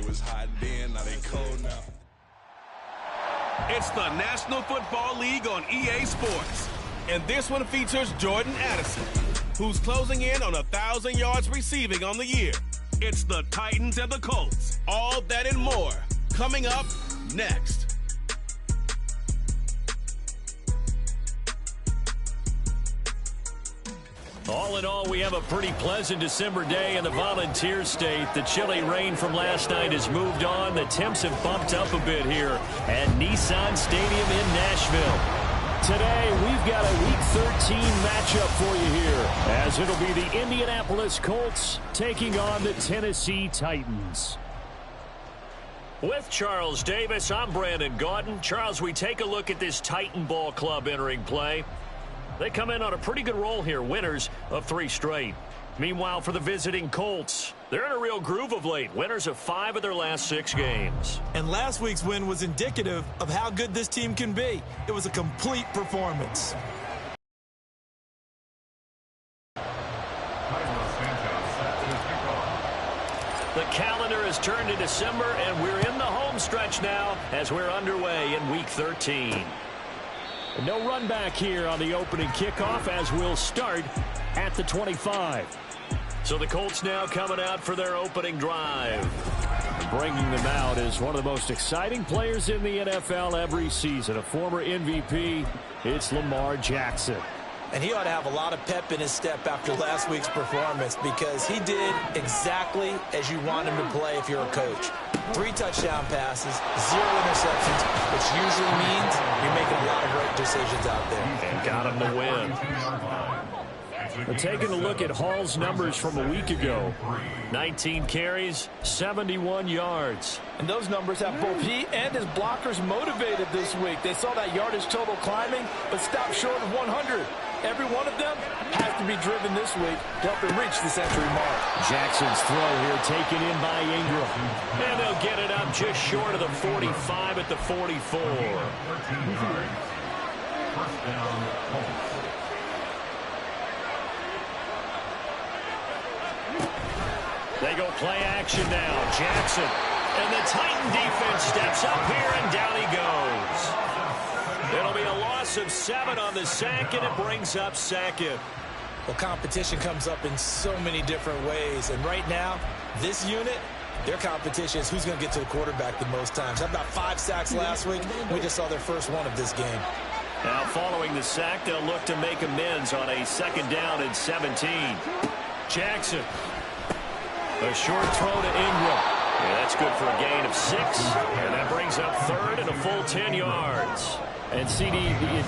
was hot then, now they cold now. It's the National Football League on EA Sports. And this one features Jordan Addison, who's closing in on 1,000 yards receiving on the year. It's the Titans and the Colts. All that and more coming up next. All in all, we have a pretty pleasant December day in the Volunteer State. The chilly rain from last night has moved on. The temps have bumped up a bit here at Nissan Stadium in Nashville. Today, we've got a Week 13 matchup for you here, as it'll be the Indianapolis Colts taking on the Tennessee Titans. With Charles Davis, I'm Brandon Gaudin. Charles, we take a look at this Titan ball club entering play. They come in on a pretty good roll here, winners of 3 straight. Meanwhile, for the visiting Colts, they're in a real groove of late, winners of 5 of their last 6 games. And last week's win was indicative of how good this team can be. It was a complete performance. The calendar has turned to December, and we're in the home stretch now as we're underway in Week 13. No run back here on the opening kickoff as we'll start at the 25. So the Colts now coming out for their opening drive. Bringing them out is one of the most exciting players in the NFL every season. A former MVP, it's Lamar Jackson. And he ought to have a lot of pep in his step after last week's performance, because he did exactly as you want him to play if you're a coach. 3 touchdown passes, 0 interceptions, which usually means you're making a lot of right decisions out there. And got him to win. We're taking a look at Hall's numbers from a week ago. 19 carries, 71 yards. And those numbers have both he and his blockers motivated this week. They saw that yardage total climbing, but stopped short of 100. Every one of them has to be driven this week to help him reach the century mark. Jackson's throw here taken in by Ingram. And they'll get it up just short of the 45 at the 44. They go play action now. Jackson. And the Titan defense steps up here, and down he goes. It'll be a loss of 7 on the sack, and it brings up 2nd. Well, competition comes up in so many different ways. And right now, this unit, their competition is who's going to get to the quarterback the most times. How about 5 sacks last week? We just saw their first one of this game. Now, following the sack, they'll look to make amends on a 2nd down and 17. Jackson. A short throw to Ingram. Yeah, that's good for a gain of 6. And that brings up 3rd and a full 10 yards. And, CD,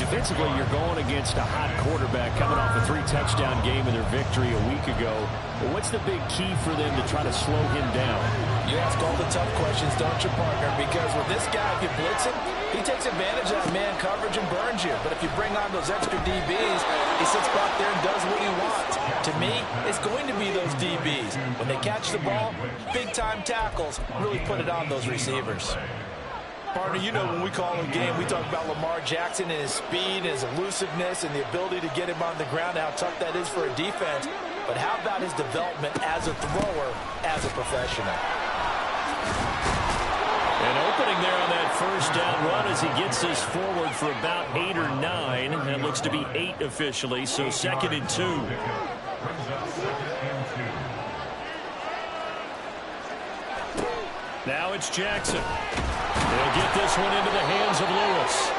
defensively, you're going against a hot quarterback coming off a 3-touchdown game in their victory a week ago. But what's the big key for them to try to slow him down? You ask all the tough questions, don't you, partner? Because with this guy, if you blitz him, he takes advantage of that man coverage and burns you. But if you bring on those extra DBs, he sits back there and does what he wants. To me, it's going to be those DBs. When they catch the ball, big-time tackles really put it on those receivers. Partner, you know when we call him game, we talk about Lamar Jackson and his speed and his elusiveness and the ability to get him on the ground, how tough that is for a defense. But how about his development as a thrower, as a professional? And opening there on that 1st down run as he gets this forward for about 8 or 9. That looks to be 8 officially, so 2nd and 2. Now it's Jackson. They'll get this one into the hands of Lewis.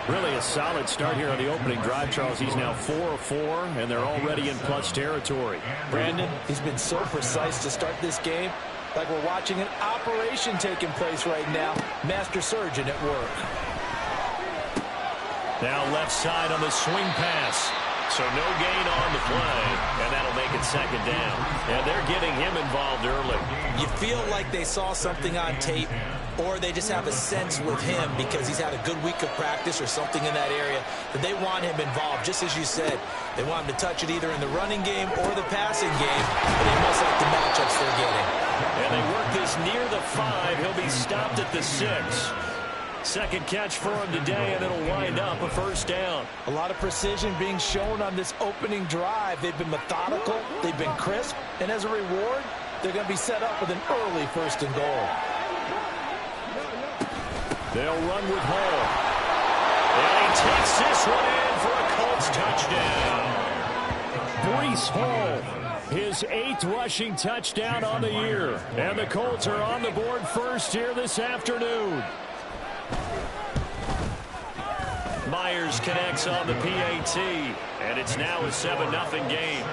Really a solid start here on the opening drive, Charles. He's now 4 of 4, and they're already in plus territory. Brandon, he's been so precise to start this game, like we're watching an operation taking place right now. Master surgeon at work. Now left side on the swing pass. So no gain on the play, and that'll make it 2nd down. And they're getting him involved early. You feel like they saw something on tape, or they just have a sense with him because he's had a good week of practice or something in that area that they want him involved. Just as you said, they want him to touch it either in the running game or the passing game, but they must like the matchups they're getting. And they work this near the 5. He'll be stopped at the 6. 2nd catch for him today, and it'll wind up a 1st down. A lot of precision being shown on this opening drive. They've been methodical, they've been crisp, and as a reward, they're going to be set up with an early 1st and goal. They'll run with Hall. And he takes this one in for a Colts touchdown. Breece Hall, his 8th rushing touchdown on the year. And the Colts are on the board first here this afternoon. Myers connects on the PAT, and it's now a 7-0 game.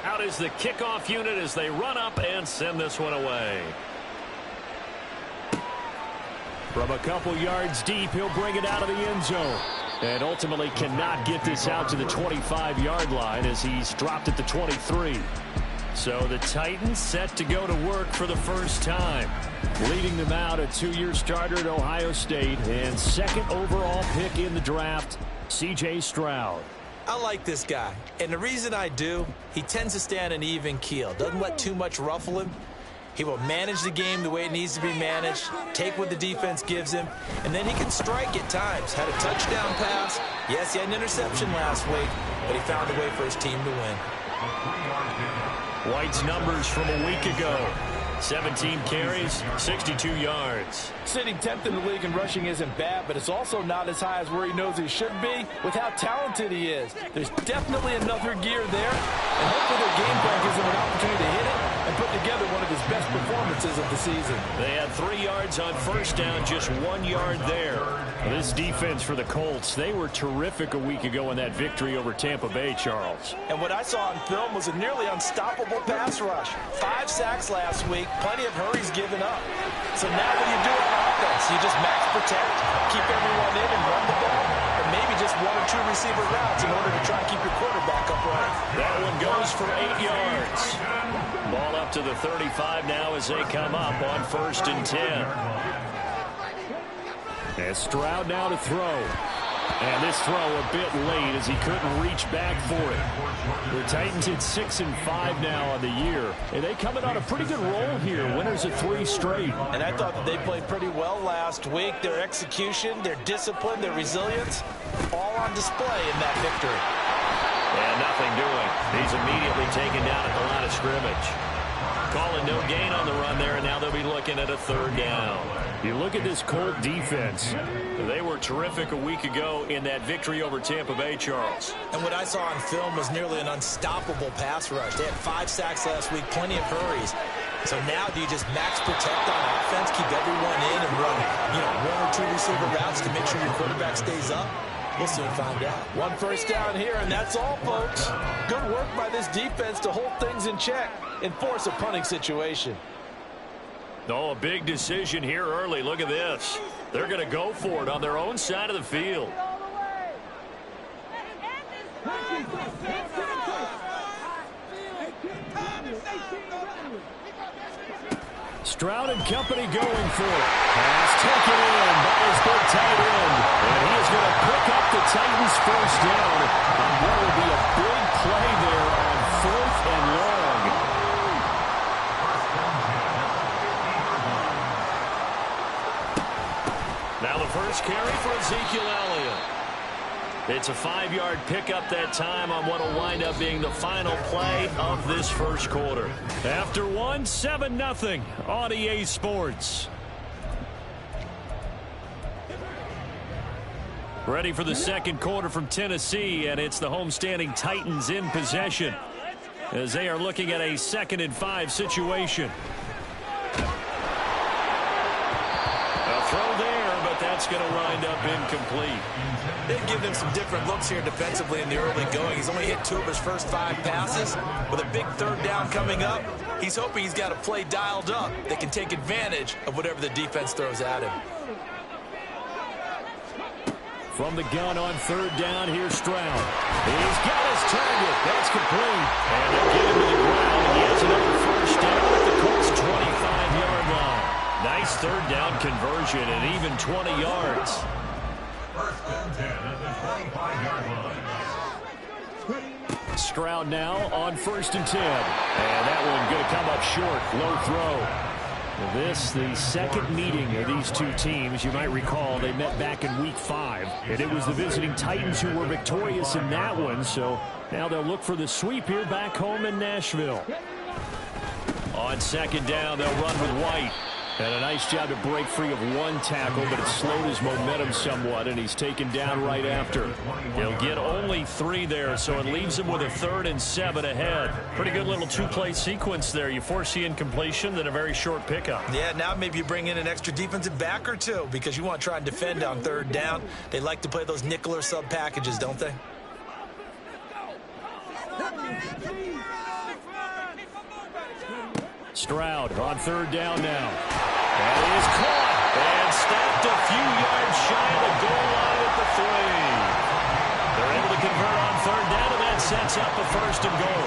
Out is the kickoff unit as they run up and send this one away. From a couple yards deep, he'll bring it out of the end zone. And ultimately cannot get this out to the 25-yard line as he's dropped at the 23. So the Titans set to go to work for the first time. Leading them out, a 2-year starter at Ohio State and 2nd overall pick in the draft, C.J. Stroud. I like this guy, and the reason I do, he tends to stand an even keel. Doesn't let too much ruffle him. He will manage the game the way it needs to be managed, take what the defense gives him, and then he can strike at times. Had a touchdown pass. Yes, he had an interception last week, but he found a way for his team to win. White's numbers from a week ago. 17 carries, 62 yards. Sitting 10th in the league in rushing isn't bad, but it's also not as high as where he knows he should be with how talented he is. There's definitely another gear there, and hopefully their game plan gives him an opportunity to hit it and put together one of his best performances of the season. They had 3 yards on first down, just 1 yard there. This defense for the Colts, they were terrific a week ago in that victory over Tampa Bay, Charles. And what I saw on film was a nearly unstoppable pass rush. 5 sacks last week, plenty of hurries given up. So now what do you do on offense? You just max protect, keep everyone in and run the ball, or maybe just 1 or 2 receiver routes in order to try and keep your quarterback upright. That one goes for 8 yards. Ball up to the 35 now as they come up on 1st and 10. And Stroud now to throw. And this throw a bit late as he couldn't reach back for it. The Titans at 6-5 now on the year. And they come in on a pretty good roll here. Winners of 3 straight. And I thought that they played pretty well last week. Their execution, their discipline, their resilience, all on display in that victory. And nothing doing. He's immediately taken down at the line of scrimmage. Calling no gain on the run there, and now they'll be looking at a 3rd down. You look at this Colt defense. They were terrific a week ago in that victory over Tampa Bay, Charles. And what I saw on film was nearly an unstoppable pass rush. They had 5 sacks last week, plenty of hurries. So now do you just max protect on offense, keep everyone in and run, 1 or 2 receiver routes to make sure your quarterback stays up? We'll soon find out. 1 first down here, and that's all, folks. Good work by this defense to hold things in check and force a punting situation. Oh, a big decision here early. Look at this. They're going to go for it on their own side of the field. Stroud and company going for it. Pass taken in by his big tight end. And he is going to pick up the Titans' first down. And what will be a big play there on 4th and long. Now the first carry for Ezekiel Elliott. It's a 5-yard pickup that time on what will wind up being the final play of this first quarter. After 1, 7-0 on EA Sports. Ready for the second quarter from Tennessee, and it's the homestanding Titans in possession as they are looking at a 2nd and 5 situation. A throw there, but that's going to wind up incomplete. They've given him some different looks here defensively in the early going. He's only hit 2 of his first 5 passes. With a big 3rd down coming up, he's hoping he's got a play dialed up that can take advantage of whatever the defense throws at him. From the gun on 3rd down, here's Stroud. He's got his target. That's complete. And they'll get him to the ground. He has another first down at the Colts' 25-yard line. Nice 3rd down conversion and even 20 yards. Stroud now on 1st and 10. And that one going to come up short. Low throw. This, the second meeting of these 2 teams. You might recall they met back in week 5. And it was the visiting Titans who were victorious in that one. So Now they'll look for the sweep here back home in Nashville. On second down, they'll run with White. And a nice job to break free of one tackle, but it slowed his momentum somewhat, and he's taken down right after. He'll get only 3 there, so it leaves him with a 3rd and 7 ahead. Pretty good little 2-play sequence there. You force the incompletion, then a very short pickup. Yeah, now maybe you bring in an extra defensive back or 2 because you want to try and defend on 3rd down. They like to play those nickel or sub packages, don't they? Stroud on 3rd down now. And he is caught and stopped a few yards shy of the goal line at the 3. They're able to convert on 3rd down, and that sets up a 1st and goal.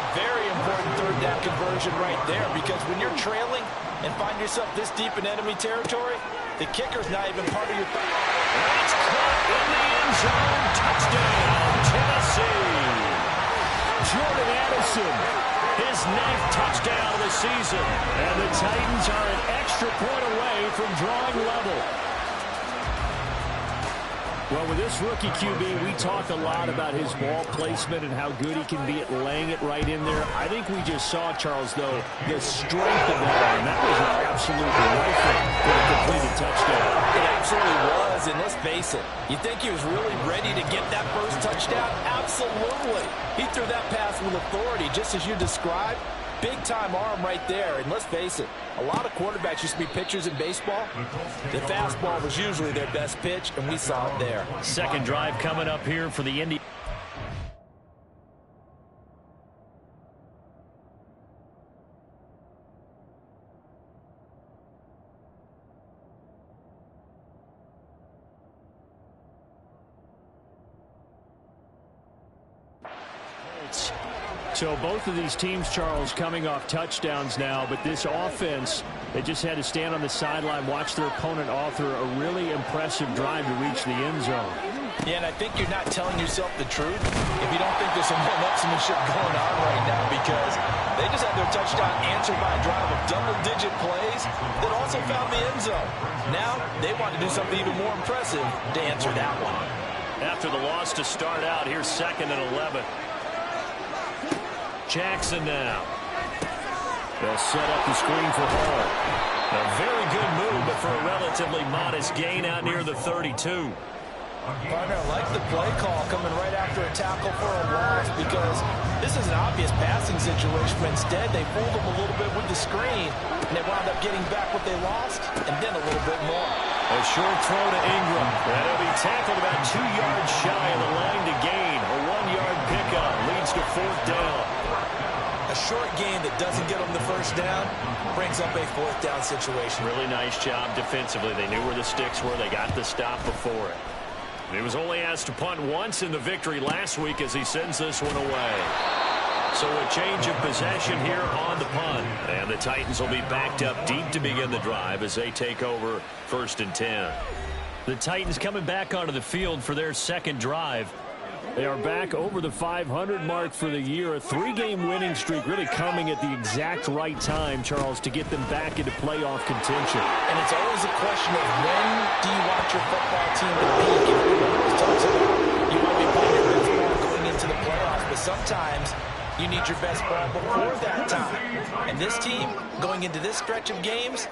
A very important 3rd down conversion right there, because when you're trailing and find yourself this deep in enemy territory, the kicker's not even part of your... That's caught in the end zone. Touchdown, Tennessee. Jordan Addison. His 9th touchdown of the season. And the Titans are an extra point away from drawing level. Well, with this rookie QB, we talk a lot about his ball placement and how good he can be at laying it right in there. I think we just saw, Charles, though, the strength of that arm. That was an absolute rifle for a completed touchdown. It absolutely was, and let's face it, you think he was really ready to get that first touchdown? Absolutely. He threw that pass with authority, just as you described. Big-time arm right there, and let's face it, a lot of quarterbacks used to be pitchers in baseball. The fastball was usually their best pitch, and we saw it there. Second drive coming up here for the Indians. So both of these teams, Charles, coming off touchdowns now, but this offense, they just had to stand on the sideline, watch their opponent author a really impressive drive to reach the end zone. Yeah, and I think you're not telling yourself the truth if you don't think there's some one-upsmanship going on right now, because they just had their touchdown answered by a drive of double-digit plays that also found the end zone. Now they want to do something even more impressive to answer that one. After the loss to start out, here's 2nd and 11. Jackson now. They'll set up the screen for Hall. A very good move, but for a relatively modest gain out near the 32. Partner, I like the play call coming right after a tackle for a loss, because this is an obvious passing situation, but instead they fooled them a little bit with the screen, and they wound up getting back what they lost, and then a little bit more. A short throw to Ingram. That'll be tackled about 2 yards shy of the line to gain. A 1-yard pickup leads to 4th down. A short gain that doesn't get them the first down brings up a 4th down situation. Really nice job defensively. They knew where the sticks were. They got the stop before it. He was only asked to punt once in the victory last week as he sends this one away. So a change of possession here on the punt. And the Titans will be backed up deep to begin the drive as they take over 1st and 10. The Titans coming back onto the field for their 2nd drive. They are back over the 500 mark for the year. A 3-game winning streak really coming at the exact right time, Charles, to get them back into playoff contention. And it's always a question of when do you want your football team to peak? And everyone always talks about you want to be playing your best ball going into the playoffs, but sometimes you need your best ball before that time. And this team, going into this stretch of games,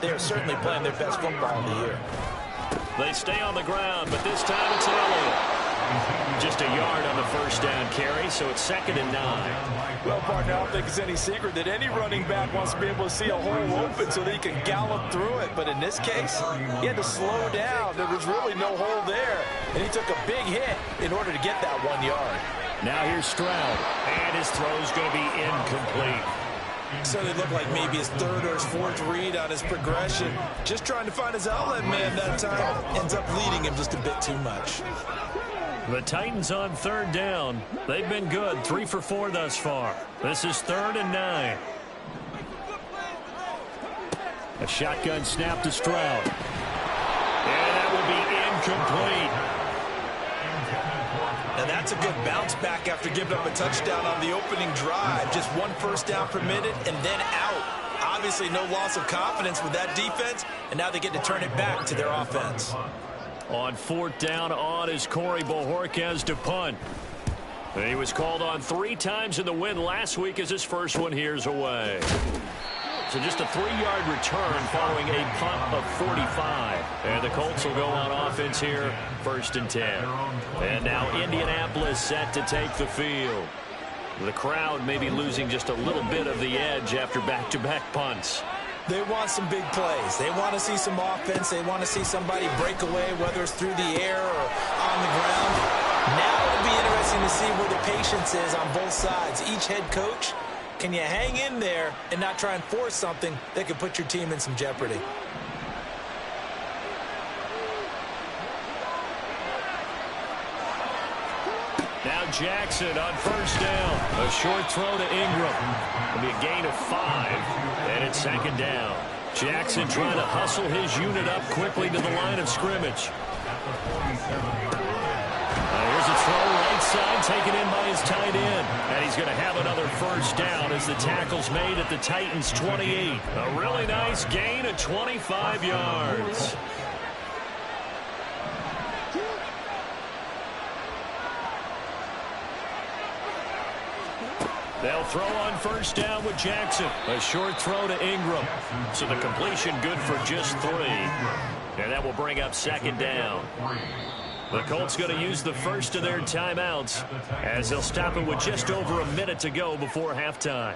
they are certainly playing their best football of the year. They stay on the ground, but this time it's Elliott. Just a yard on the first down carry, so it's 2nd and 9. Well, partner, I don't think it's any secret that any running back wants to be able to see a hole open so that he can gallop through it. But in this case, he had to slow down. There was really no hole there, and he took a big hit in order to get that 1 yard. Now here's Stroud, and his throw's going to be incomplete. So they look like maybe his 3rd or his 4th read on his progression. Just trying to find his outlet man that time. Ends up leading him just a bit too much. The Titans on 3rd down. They've been good, 3 for 4 thus far. This is 3rd and 9. A shotgun snap to Stroud. And that will be incomplete. Now that's a good bounce back after giving up a touchdown on the opening drive. Just 1 first down permitted and then out. Obviously no loss of confidence with that defense, and now they get to turn it back to their offense. On 4th down, on is Corey Bojorquez to punt. He was called on 3 times in the win last week as his first one here's away. So just a 3-yard return following a punt of 45. And the Colts will go on offense here, 1st and 10. And now Indianapolis set to take the field. The crowd may be losing just a little bit of the edge after back-to-back punts. They want some big plays. They want to see some offense. They want to see somebody break away, whether it's through the air or on the ground. Now it'll be interesting to see where the patience is on both sides. Each head coach, can you hang in there and not try and force something that could put your team in some jeopardy? Now Jackson on 1st down. A short throw to Ingram. It'll be a gain of 5, and it's 2nd down. Jackson trying to hustle his unit up quickly to the line of scrimmage. Here's a throw right side, taken in by his tight end. And he's going to have another 1st down as the tackle's made at the Titans' 28. A really nice gain of 25 yards. They'll throw on 1st down with Jackson. A short throw to Ingram. So the completion good for just 3. And that will bring up 2nd down. The Colts going to use the first of their timeouts as they'll stop it with just over a minute to go before halftime.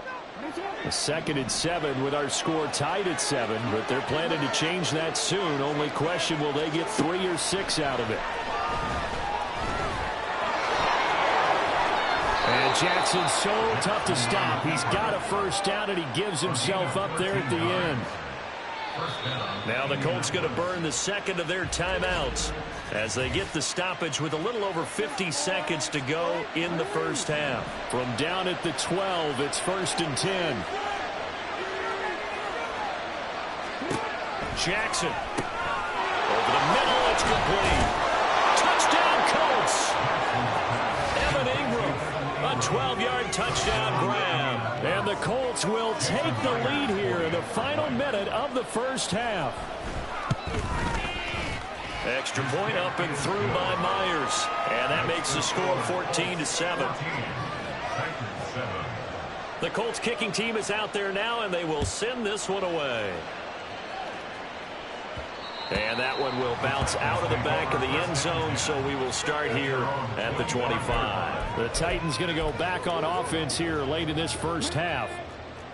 A 2nd and 7 with our score tied at 7, but they're planning to change that soon. Only question, will they get 3 or 6 out of it? And Jackson's so tough to stop. He's got a 1st down, and he gives himself up there at the end. Now the Colts going to burn the 2nd of their timeouts as they get the stoppage with a little over 50 seconds to go in the 1st half. From down at the 12, it's 1st and 10. Jackson. Over the middle, it's complete. Touchdown, Colts! Evan Ingram, a 12-yard touchdown grab. And the Colts will take the lead here in the final minute of the 1st half. Extra point up and through by Myers. And that makes the score 14-7. The Colts kicking team is out there now, and they will send this one away. And that one will bounce out of the back of the end zone, so we will start here at the 25. The Titans going to go back on offense here late in this 1st half.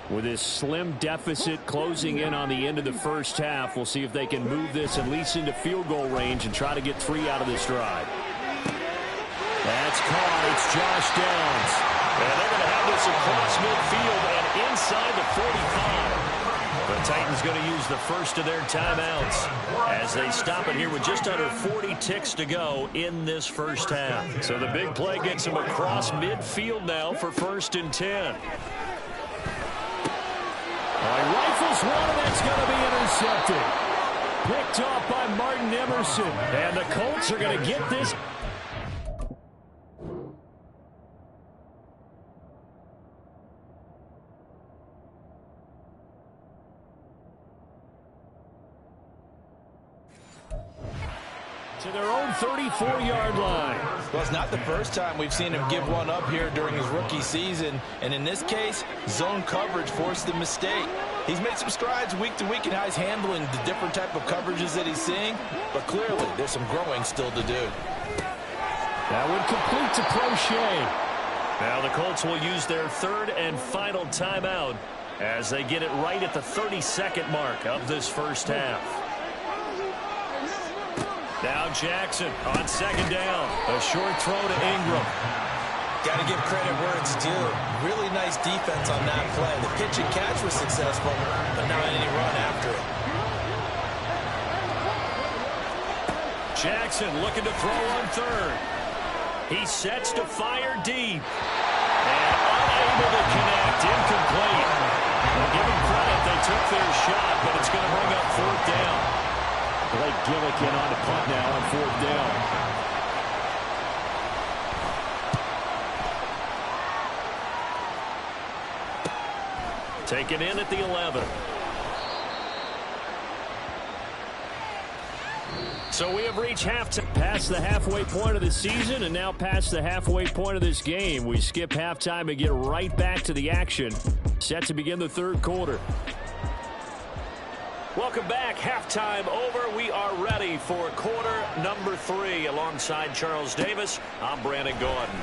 With this slim deficit closing in on the end of the 1st half, we'll see if they can move this at least into field goal range and try to get 3 out of this drive. That's caught. It's Josh Downs. And they're going to have this across midfield and inside the 45. The Titans going to use the first of their timeouts as they stop it here with just under 40 ticks to go in this 1st half. So the big play gets them across midfield now for 1st and 10. Rifles one, and that's going to be intercepted. Picked off by Martin Emerson. And the Colts are going to get this. To their own 34-yard line. Well, it's not the first time we've seen him give one up here during his rookie season. And in this case, zone coverage forced the mistake. He's made some strides week to week in how he's handling the different type of coverages that he's seeing. But clearly, there's some growing still to do. That would complete to Crochet. Now the Colts will use their 3rd and final timeout as they get it right at the 32nd mark of this 1st half. Now Jackson on 2nd down. A short throw to Ingram. Got to give credit where it's due. Really nice defense on that play. The pitch and catch was successful, but not any run after it. Jackson looking to throw on 3rd. He sets to fire deep. And unable to connect. Incomplete. Well, give him credit. They took their shot, but it's going to bring up 4th down. Blake Gillikin on the punt now on 4th down. Taken in at the 11. So we have reached halftime, past the halfway point of the season, and now past the halfway point of this game. We skip halftime and get right back to the action. Set to begin the third quarter. Welcome back. Halftime over. We are ready for quarter number 3. Alongside Charles Davis, I'm Brandon Gordon.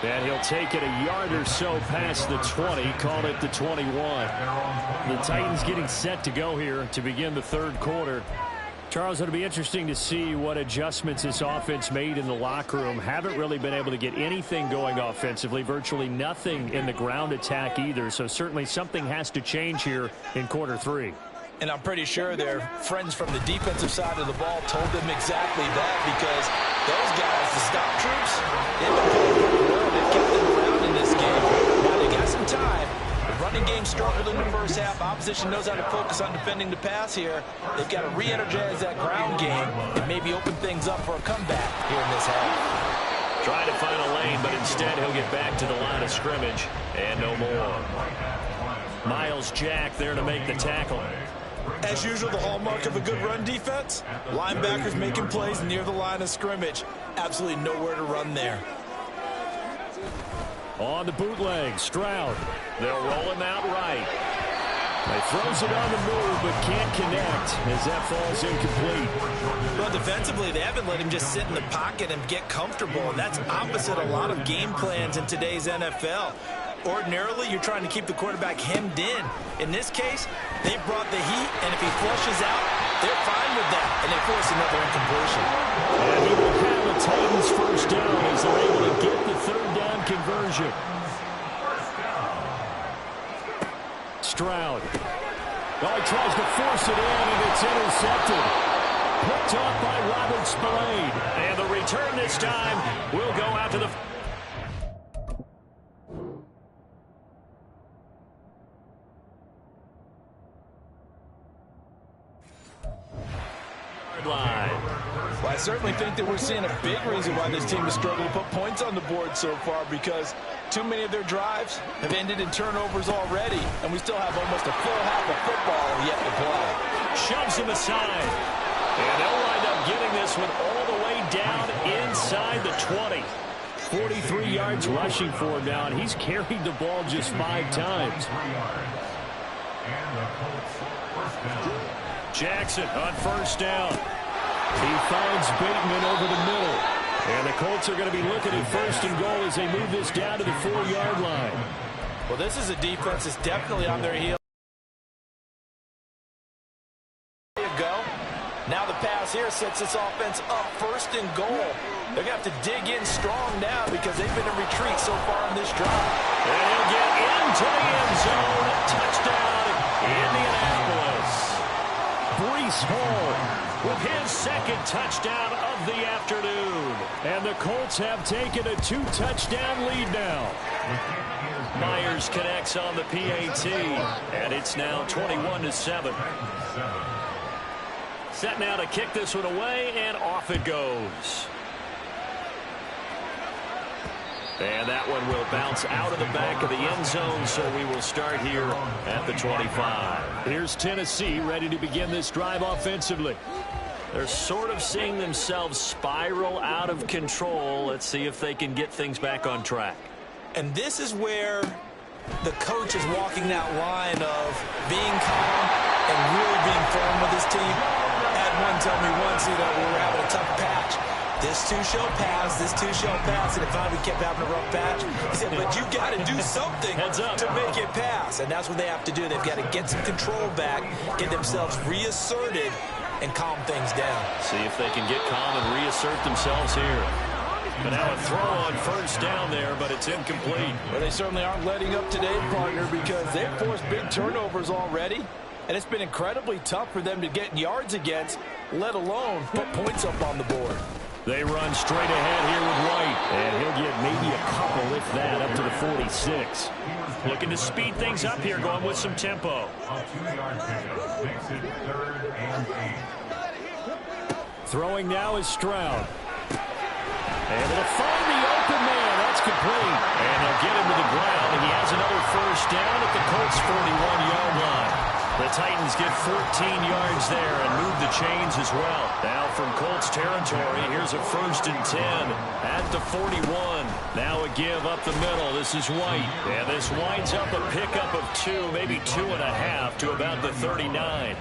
And he'll take it a yard or so past the 20, called it the 21. The Titans getting set to go here to begin the third quarter. Charles, it'll be interesting to see what adjustments this offense made in the locker room. Haven't really been able to get anything going offensively, virtually nothing in the ground attack either. So certainly something has to change here in quarter 3. And I'm pretty sure their friends from the defensive side of the ball told them exactly that, because those guys, the stop troops, they've been playing pretty well. They've kept them around in this game. Now they got some time. The running game struggled in the first half. Opposition knows how to focus on defending the pass here. They've got to re-energize that ground game and maybe open things up for a comeback here in this half. Trying to find a lane, but instead he'll get back to the line of scrimmage and no more. Miles Jack there to make the tackle. As usual, the hallmark of a good run defense, linebackers making plays near the line of scrimmage. Absolutely nowhere to run there. On the bootleg, Stroud. They'll roll him out right. He throws it on the move, but can't connect as that falls incomplete. Well, defensively, they haven't let him just sit in the pocket and get comfortable, and that's opposite a lot of game plans in today's NFL. Ordinarily, you're trying to keep the quarterback hemmed in. In this case, they brought the heat, and if he flushes out, they're fine with that, and they force another incompletion. And he will have a Titans first down as they're able to get the third down conversion. Stroud. Oh, he tries to force it in, and it's intercepted. Picked off by Robert Spillane. And the return this time will go out to the line. Well, I certainly think that we're seeing a big reason why this team has struggled to put points on the board so far, because too many of their drives have ended in turnovers already, and we still have almost a full half of football yet to play. Shoves him aside. And they'll wind up getting this one all the way down inside the 20. 43 yards rushing for him now, and he's carried the ball just 5 times. Jackson on first down. He finds Bateman over the middle. And the Colts are going to be looking at first and goal as they move this down to the 4-yard line. Well, this is a defense that's definitely on their heels. There you go. Now the pass here sets this offense up first and goal. They're going to have to dig in strong now because they've been in retreat so far in this drive. And he'll get into the end zone. Touchdown, Indianapolis. Breece Hall with his second touchdown of the afternoon. And the Colts have taken a 2-touchdown lead now. Myers connects on the PAT, and it's now 21-7. Set now to kick this one away, and off it goes. And that one will bounce out of the back of the end zone, so we will start here at the 25. Here's Tennessee ready to begin this drive offensively. They're sort of seeing themselves spiral out of control. Let's see if they can get things back on track. And this is where the coach is walking that line of being calm and really being firm with his team. I had one tell me once, we were having a tough patch. This too shall pass, this too shall pass. And if finally we kept having a rough patch, he said, but you got to do something to make it pass. And that's what they have to do. They've got to get some control back, get themselves reasserted, and calm things down. See if they can get calm and reassert themselves here. But now a throw on first down there, but it's incomplete. Well, they certainly aren't letting up today, partner, because they've forced big turnovers already. And it's been incredibly tough for them to get yards against, let alone put points up on the board. They run straight ahead here with White, and he'll get maybe a couple, if that, up to the 46. Looking to speed things up here, going with some tempo. Throwing now is Stroud. Able to find the open man. That's complete. And they'll get him to the ground, and he has another first down at the Colts' 41-yard line. The Titans get 14 yards there and move the chains as well. Now from Colts territory, here's a 1st and 10 at the 41. Now a give up the middle. This is White. And this winds up a pickup of 2, maybe 2.5 to about the 39.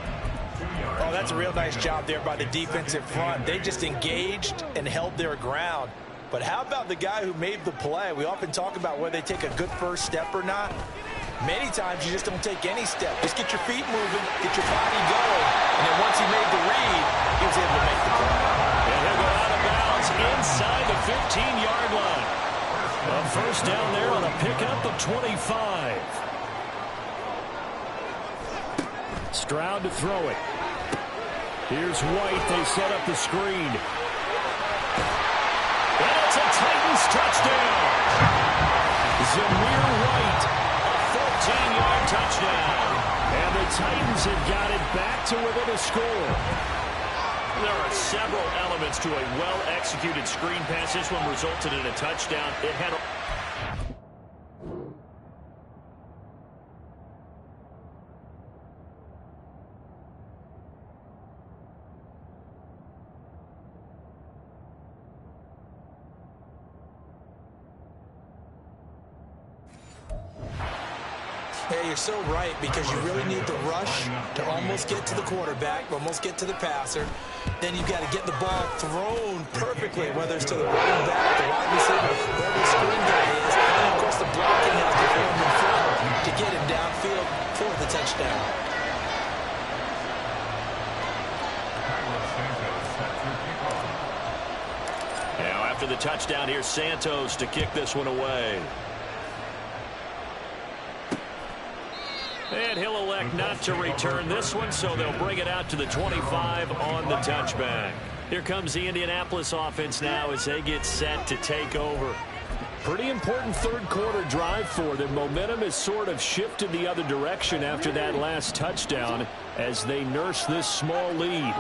Oh, that's a real nice job there by the defensive front. They just engaged and held their ground. But how about the guy who made the play? We often talk about whether they take a good first step or not. Many times you just don't take any step. Just get your feet moving, get your body going. And then once he made the read, he was able to make the play. And he'll go out of bounds inside the 15-yard line. A 1st down there on a pickup of 25. Stroud to throw it. Here's White. They set up the screen. And it's a Titans touchdown. Zamir White, a 14-yard touchdown. And the Titans have got it back to within a score. There are several elements to a well-executed screen pass. This one resulted in a touchdown. It had a... Yeah, you're so right, because you really need the rush to almost get to the quarterback, almost get to the passer. Then you've got to get the ball thrown perfectly, whether it's to the running back, the wide receiver, wherever the screen guy is. And, of course, the blocking has to form in front to get him downfield for the touchdown. Now, after the touchdown, here's Santos to kick this one away. And he'll elect not to return this one, so they'll bring it out to the 25 on the touchback. Here comes the Indianapolis offense now as they get set to take over. Pretty important third-quarter drive for them. Momentum has sort of shifted the other direction after that last touchdown as they nurse this small lead.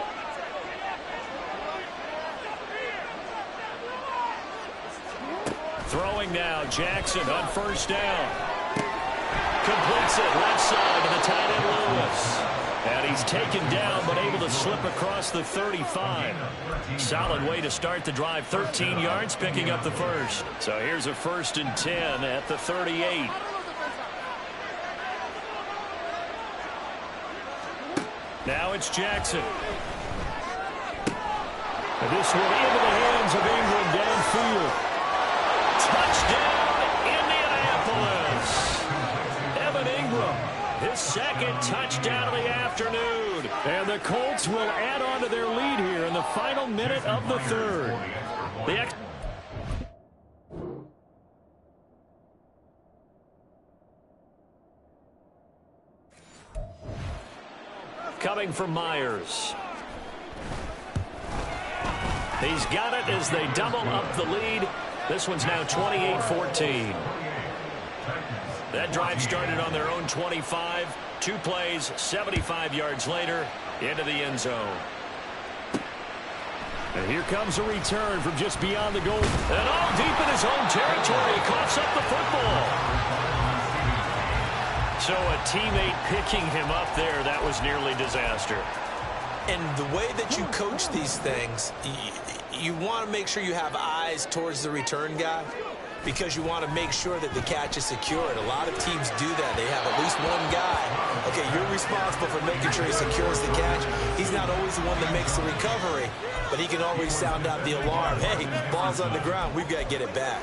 Throwing now, Jackson on 1st down. Completes it left side to the tight end Lewis. And he's taken down but able to slip across the 35. Solid way to start the drive. 13 yards, picking up the 1st. So here's a 1st and 10 at the 38. Now it's Jackson. And this one into the hands of Ingram downfield. Touchdown, Indianapolis. Ingram, his 2nd touchdown of the afternoon. And the Colts will add on to their lead here in the final minute of the 3rd. Coming from Myers. He's got it as they double up the lead. This one's now 28-14. That drive started on their own 25. 2 plays, 75 yards later, into the end zone. And here comes a return from just beyond the goal. And all deep in his own territory, he coughs up the football. So a teammate picking him up there, that was nearly disaster. And the way that you coach these things, you want to make sure you have eyes towards the return guy, because you want to make sure that the catch is secured. A lot of teams do that. They have at least one guy. Okay, you're responsible for making sure he secures the catch. He's not always the one that makes the recovery, but he can always sound out the alarm. Hey, ball's on the ground. We've got to get it back.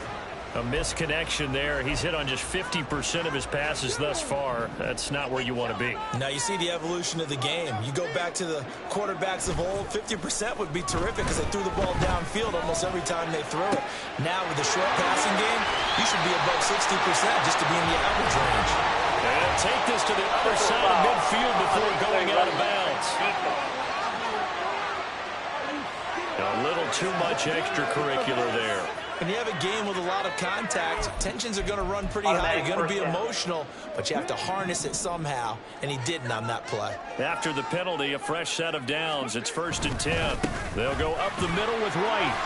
A misconnection there. He's hit on just 50% of his passes thus far. That's not where you want to be. Now you see the evolution of the game. You go back to the quarterbacks of old, 50% would be terrific because they threw the ball downfield almost every time they threw it. Now with the short passing game, you should be above 60% just to be in the average range. And take this to the other side of midfield before going out of bounds. A little too much extracurricular there. When you have a game with a lot of contact, tensions are going to run pretty high. You're going to be emotional, but you have to harness it somehow, and he didn't on that play. After the penalty, a fresh set of downs. It's 1st and 10. They'll go up the middle with White.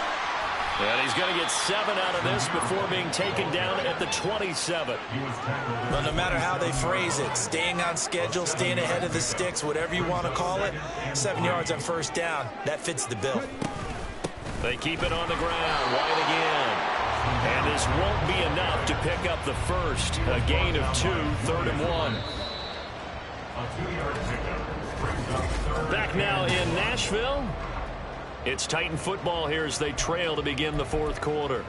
And he's going to get 7 out of this before being taken down at the 27. Well, no matter how they phrase it, staying on schedule, staying ahead of the sticks, whatever you want to call it, 7 yards on first down, that fits the bill. They keep it on the ground. White again. And this won't be enough to pick up the first. A gain of 2, 3rd and 1. Back now in Nashville. It's Titan football here as they trail to begin the 4th quarter.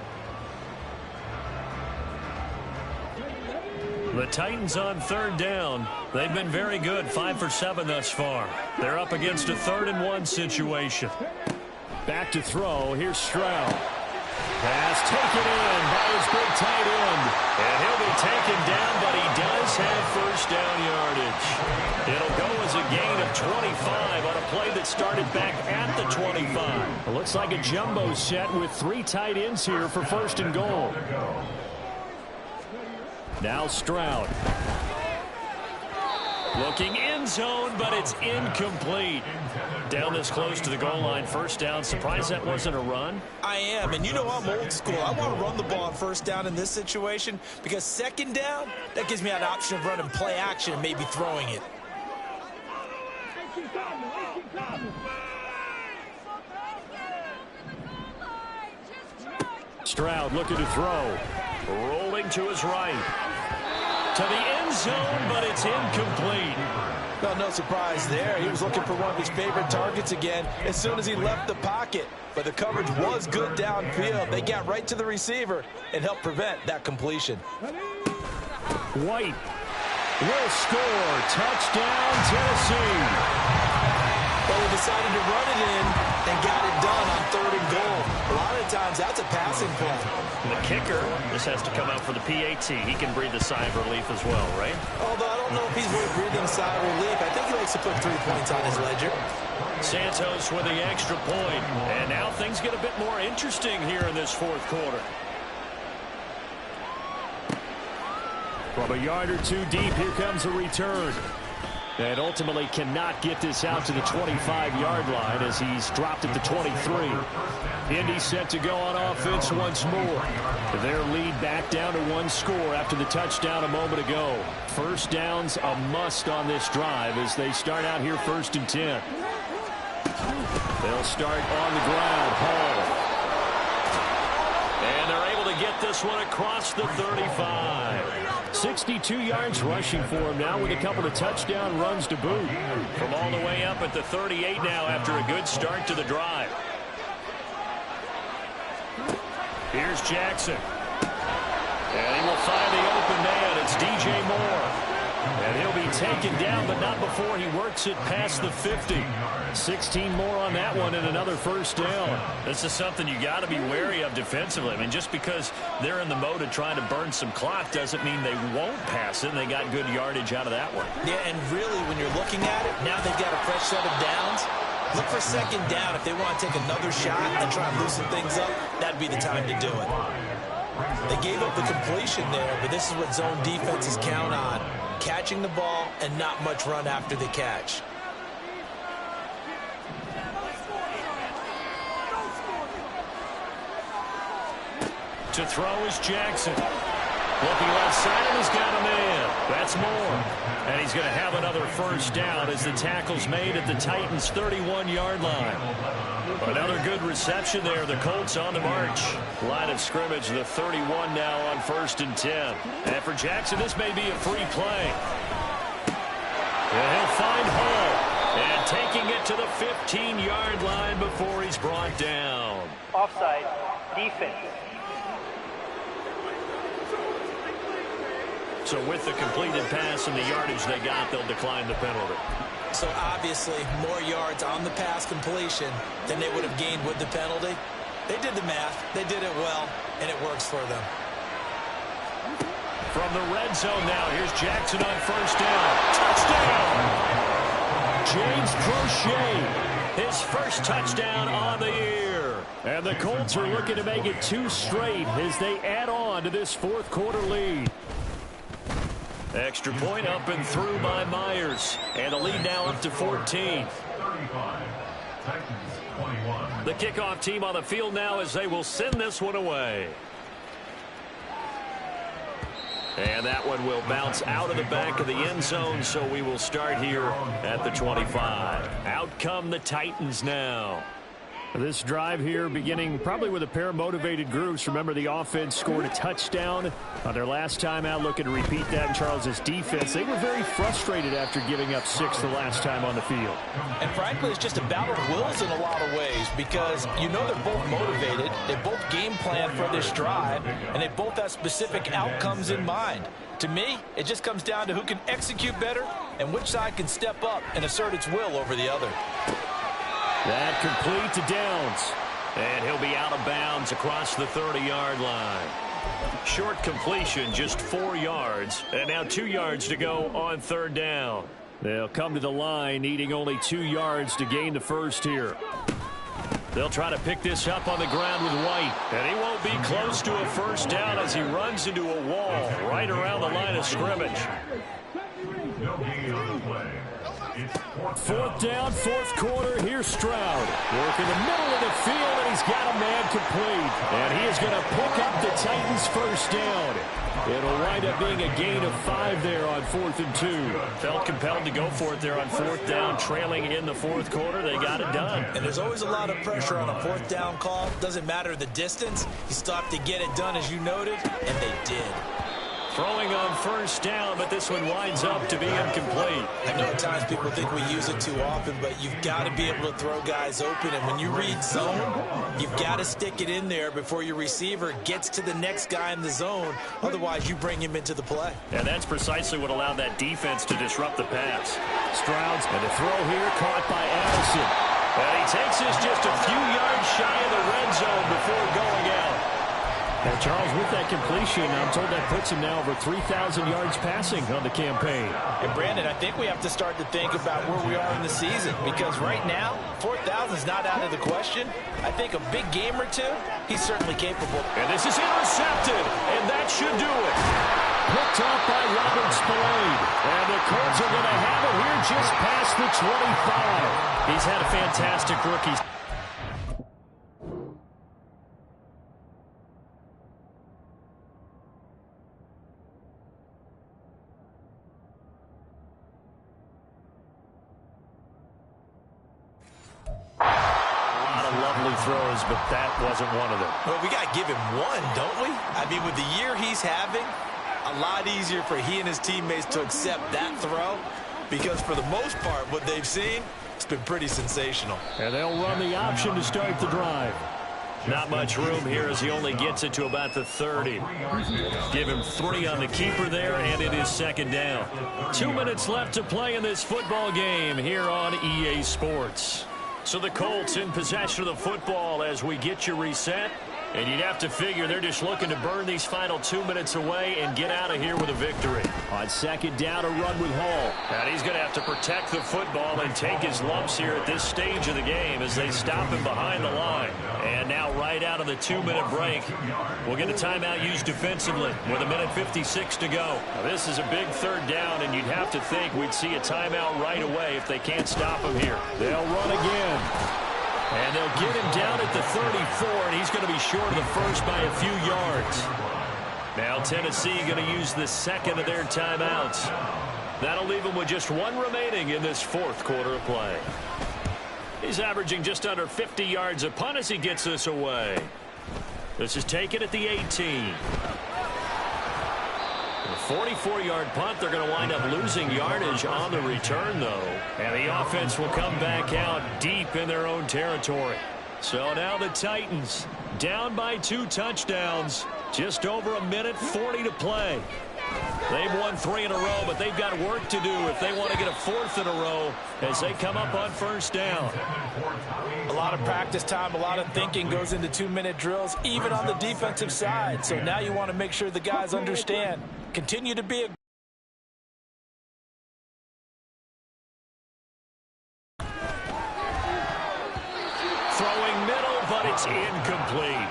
The Titans on 3rd down. They've been very good, 5 for 7 thus far. They're up against a 3rd and 1 situation. Back to throw. Here's Stroud. Pass taken in by his big tight end. And he'll be taken down, but he does have first down yardage. It'll go as a gain of 25 on a play that started back at the 25. It looks like a jumbo set with 3 tight ends here for 1st and goal. Now Stroud. Looking end zone, but it's incomplete. Down this close to the goal line, 1st down. Surprised that wasn't a run? I am, and you know I'm old school. I want to run the ball on 1st down in this situation because 2nd down, that gives me an option of running play action and maybe throwing it. Stroud looking to throw. Rolling to his right. To the end zone, but it's incomplete. Well, no surprise there. He was looking for one of his favorite targets again as soon as he left the pocket. But the coverage was good downfield. They got right to the receiver and helped prevent that completion. White will score. Touchdown, Tennessee. But we decided to run it in and got it done on 3rd and goal. A lot of times, that's a passing play. The kicker, this has to come out for the PAT. He can breathe a sigh of relief as well, right? Although I don't know if he's really breathing a sigh of relief. I think he likes to put 3 points on his ledger. Santos with the extra point. And now things get a bit more interesting here in this 4th quarter. From a yard or 2 deep, here comes a return. And ultimately cannot get this out to the 25-yard line as he's dropped at the 23. Indy set to go on offense once more. Their lead back down to 1 score after the touchdown a moment ago. 1st down's a must on this drive as they start out here 1st and 10. They'll start on the ground. Hall. And they're able to get this one across the 35. 62 yards rushing for him now with a couple of touchdown runs to boot. From all the way up at the 38 now after a good start to the drive. Here's Jackson. And he will find the open man. It's DJ Moore. And he'll be taken down, but not before he works it past the 50. 16 more on that one and another 1st down. This is something you got to be wary of defensively. I mean, just because they're in the mode of trying to burn some clock doesn't mean they won't pass it. And they got good yardage out of that one. Yeah, and really, when you're looking at it, now they've got a fresh set of downs. Look for 2nd down. If they want to take another shot and try and loosen things up, that'd be the time to do it. They gave up the completion there, but this is what zone defenses count on. Catching the ball and not much run after the catch. To throw is Jackson. Looking left side, and he's got a man. That's Moore. And he's going to have another 1st down as the tackle's made at the Titans' 31-yard line. Another good reception there. The Colts on the march. Line of scrimmage, the 31 now on 1st and 10. And for Jackson, this may be a free play. And he'll find Hall. And taking it to the 15-yard line before he's brought down. Offside, defense. So with the completed pass and the yardage they got, they'll decline the penalty. So obviously more yards on the pass completion than they would have gained with the penalty. They did the math. They did it well, and it works for them. From the red zone now, here's Jackson on 1st down. Touchdown! James Crochet, his 1st touchdown on the year. And the Colts are looking to make it 2 straight as they add on to this 4th quarter lead. Extra point up and through by Myers. And the lead now up to 14. The kickoff team on the field now as they will send this one away. And that one will bounce out of the back of the end zone, so we will start here at the 25. Out come the Titans now. This drive here beginning probably with a pair of motivated groups. Remember, the offense scored a touchdown on their last time out. Looking to repeat that in Charles's defense. They were very frustrated after giving up 6 the last time on the field. And frankly, it's just a battle of wills in a lot of ways because you know they're both motivated. They both game plan for this drive, and they both have specific outcomes in mind. To me, it just comes down to who can execute better and which side can step up and assert its will over the other. That complete to Downs. And he'll be out of bounds across the 30-yard line. Short completion, just 4 yards. And now 2 yards to go on 3rd down. They'll come to the line, needing only 2 yards to gain the first here. They'll try to pick this up on the ground with White. And he won't be close to a first down as he runs into a wall right around the line of scrimmage. 4th down, 4th quarter. Here's Stroud. Working the middle of the field, and he's got a man complete. And he is going to pick up the Titans' first down. It'll wind up being a gain of 5 there on 4th and 2. Felt compelled to go for it there on 4th down, trailing in the 4th quarter. They got it done. And there's always a lot of pressure on a 4th down call. Doesn't matter the distance. You stop to get it done, as you noted, and they did. Throwing on 1st down, but this one winds up to be incomplete. I know at times people think we use it too often, but you've got to be able to throw guys open. And when you read zone, you've got to stick it in there before your receiver gets to the next guy in the zone. Otherwise, you bring him into the play. And that's precisely what allowed that defense to disrupt the pass. Stroud's and the throw here caught by Addison. And he takes this just a few yards shy of the red zone before going out. Now, Charles, with that completion, I'm told that puts him now over 3,000 yards passing on the campaign. And, Brandon, I think we have to start to think about where we are in the season because right now, 4,000 is not out of the question. I think a big game or two, he's certainly capable. And this is intercepted, and that should do it. Picked off by Robert Spillane. And the Colts are going to have it here just past the 25. He's had a fantastic rookie. Throws, but that wasn't one of them. Well, we got to give him one, don't we? I mean, with the year he's having, a lot easier for he and his teammates to accept that throw because for the most part, what they've seen, it's been pretty sensational. And they'll run the option to start the drive. Not much room here as he only gets it to about the 30. Give him 3 on the keeper there, and it is 2nd down. 2 minutes left to play in this football game here on EA Sports. So the Colts in possession of the football as we get you reset. And you'd have to figure they're just looking to burn these final 2 minutes away and get out of here with a victory. On 2nd down, a run with Hall. And he's going to have to protect the football and take his lumps here at this stage of the game as they stop him behind the line. And now right out of the 2-minute break, we'll get a timeout used defensively with 1:56 to go. Now, this is a big 3rd down, and you'd have to think we'd see a timeout right away if they can't stop him here. They'll run again. And they'll get him down at the 34, and he's going to be short of the first by a few yards. Now Tennessee going to use the 2nd of their timeouts. That'll leave him with just 1 remaining in this 4th quarter of play. He's averaging just under 50 yards a punt as he gets this away. This is taken at the 18. A 44-yard punt. They're going to wind up losing yardage on the return, though. And the offense will come back out deep in their own territory. So now the Titans down by 2 touchdowns. Just over 1:40 to play. They've won 3 in a row, but they've got work to do if they want to get a 4th in a row as they come up on 1st down. A lot of practice time, a lot of thinking goes into 2-minute drills, even on the defensive side. So now you want to make sure the guys understand. Continue to be a throwing middle, but it's incomplete.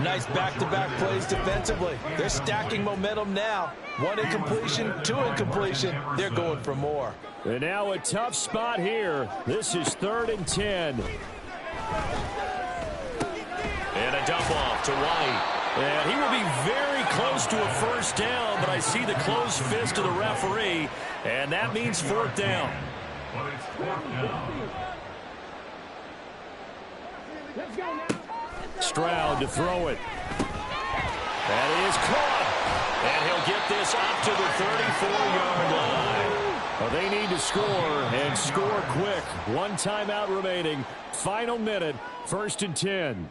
nice back-to-back plays defensively. They're stacking momentum now. 1 incompletion, 2 incompletion. They're going for more. And now a tough spot here. This is 3rd and 10. And a dump off to White. And he will be very close to a first down, but I see the closed fist of the referee, and that means 4th down. Stroud to throw it. That is caught. And he'll get this up to the 34-yard line. Well, they need to score, and score quick. 1 timeout remaining. Final minute, 1st and 10.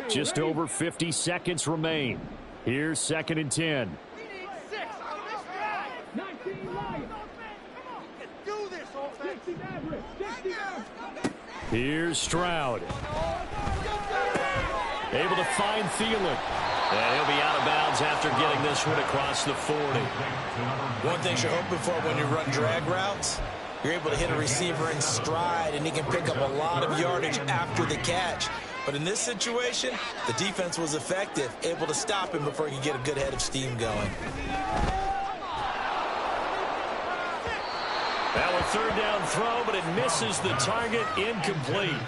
Just over 50 seconds remain. Here's 2nd and 10. Here's Stroud. Able to find Thielen. And he'll be out of bounds after getting this one across the 40. One thing you're hoping for when you run drag routes, you're able to hit a receiver in stride, and he can pick up a lot of yardage after the catch. But in this situation, the defense was effective, able to stop him before he could get a good head of steam going. That was 3rd down throw, but it misses the target, incomplete.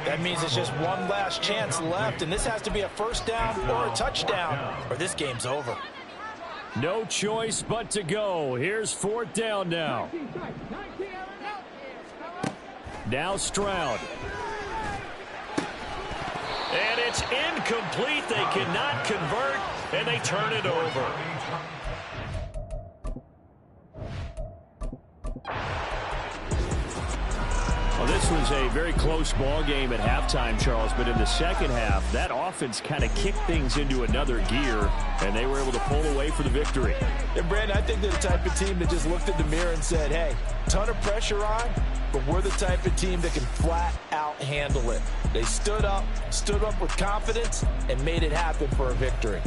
That means it's just one last chance left, and this has to be a first down or a touchdown, or this game's over. No choice but to go. Here's 4th down now. Now Stroud. And it's incomplete. They cannot convert, and they turn it over. Well, this was a very close ball game at halftime, Charles, but in the second half, that offense kind of kicked things into another gear, and they were able to pull away for the victory. And, Brandon, I think they're the type of team that just looked in the mirror and said, hey, ton of pressure on, but we're the type of team that can flat out handle it. They stood up with confidence, and made it happen for a victory.